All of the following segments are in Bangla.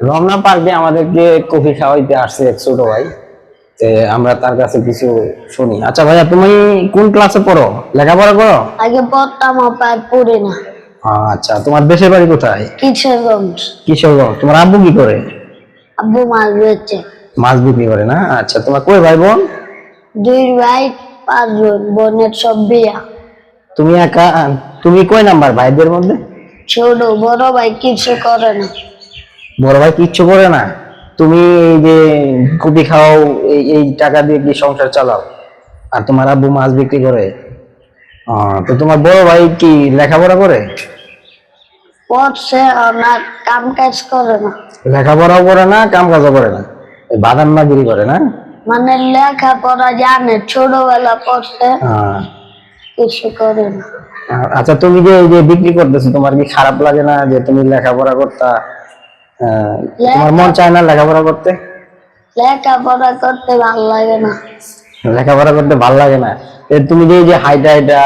রমনা পার্কে আমাদেরকে কফি খাওয়াইতে আসছে এক ছোট ভাই। আমরা তার কাছে কিছু শুনি। আচ্ছা ভাইয়া, তুমি কোন ক্লাসে পড়ো, লেখাপড়া করো? আগে পড়তাম, আর পড়ি না। আচ্ছা, তোমার দেশের বাড়ি কোথায়? কিশোরগঞ্জ। কিশোরগঞ্জ। তোমার আব্বু কি করে? আব্বু মাছ বেচে। মাছ বিক্রি করে না? আচ্ছা, তোমার কয় ভাই বোন? 2 ভাই 5 বোন, বোনের সব বিয়া। তুমি একা? তুমি কয় নাম্বার ভাইদের মধ্যে? ছোট। বড় ভাই কিছু করে না। বড় ভাই কিচ্ছু করে না? তুমি এই যে কফি খাও, এই টাকা দিয়ে কি সংসার চালাও? আর তোমার আব্বু মাছ বিক্রি করে? তো তোমার বড় ভাই কি লেখাপড়া করে? পড়ছে না, কাম কাজ করে না। লেখাপড়াও করে না, কাম কাজও করে না, বাদাম মাগিরি করে না? মানে লেখাপড়া জানে, ছোটবেলা পড়ছে, কিছু করে না। আচ্ছা, তুমি যে এই যে বিক্রি করতেছো, তোমার কি খারাপ লাগে না যে তুমি লেখাপড়া করতা? তোমার মন চায় না লেখাপড়া করতে? লেখাপড়া করতে ভালো লাগে না। লেখাপড়া করতে ভালো লাগে না? তুমি যে এই যে হাইটা হাইটা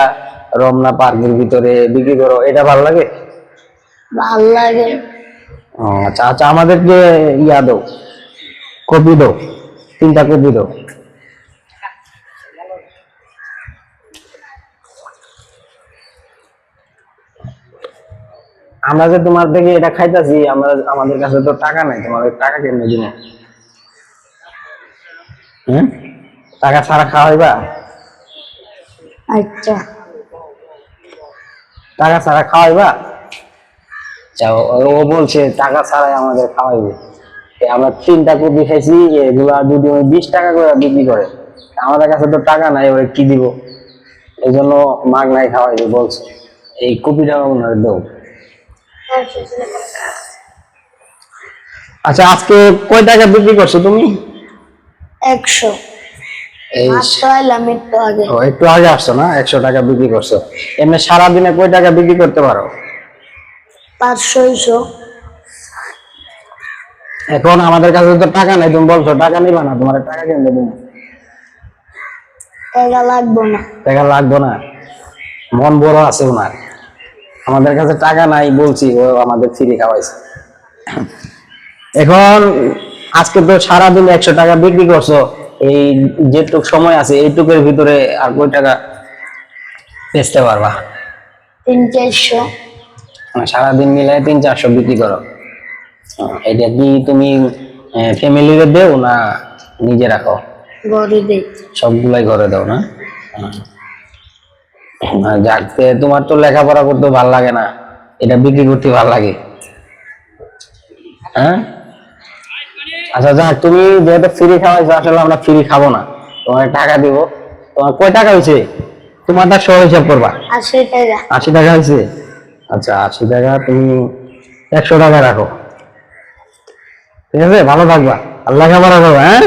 রমনা পার্কের ভিতরে বিক্রি করো, এটা ভালো লাগে? ভাল লাগে। আচ্ছা আচ্ছা, আমাদেরকে ইয়া দাও, কপি দাও, 3টা কপি দাও। আমরা যে তোমার থেকে এটা খাইতাছি, আমাদের কাছে তো টাকা নাই, তোমাদের টাকা কেমনে দিব? টাকা ছাড়া খাওয়াইবা? আচ্ছা, টাকা ছাড়া খাওয়াইবা? ও বলছে টাকা ছাড়াই আমাদের খাওয়াইবে। আমরা 3টা কপি খাইছি, এগুলা যদি 20 টাকা করে বিক্রি করে, আমাদের কাছে তো টাকা নাই, ওরা কি দিব? এই জন্য মাগনাই খাওয়াইবে বলছে। এই কপিটা ওনার দাও। আচ্ছা, আজকে কয় টাকা বিক্রি করছো তুমি? 100। এই আগে। একটু আগে আসছো না? 100 টাকা বিক্রি করছো। এমনি সারাদিনে কয় টাকা বিক্রি করতে পারো? 500-600। এখন আমাদের কাছে তো টাকা নাই, তুমি বলছো টাকা নিবা না, তোমার টাকা কেন দেবো? টাকা লাগবে না। টাকা লাগবে না? মন বড় আছে ওনার। আমাদের কাছে টাকা নাই বলছি, ও আমাদের ফ্রি খাওয়াইছে। এখন আজকে তো সারাদিন 100 টাকা বিক্রি করছো, এই যেটুক সময় আছে এইটুকের ভিতরে আর কয় টাকা বেচতে পারবা? 300-400। সারাদিন মিলাই 300-400 বিক্রি করো। এটা কি তুমি ফ্যামিলিকে দেও না নিজে রাখো? ঘরে দেই। সবগুলাই ঘরে দাও না? যাক, তোমার তো লেখাপড়া করতে ভালো লাগে না, এটা বিক্রি করতে ভালো লাগে। হ্যাঁ, আচ্ছা যাক, তুমি যেহেতু ফ্রি খাওয়াইছো, আসলে আমরা ফ্রি খাবো না, তোমার টাকা দিব। তোমার কয় টাকা হয়েছে? তোমার তার সহ হিসাব করবা। 80 টাকা। 80 টাকা হয়েছে? আচ্ছা, 80 টাকা তুমি 100 টাকা রাখো, ঠিক আছে? ভালো থাকবা, আর লেখাপড়া করবা। হ্যাঁ।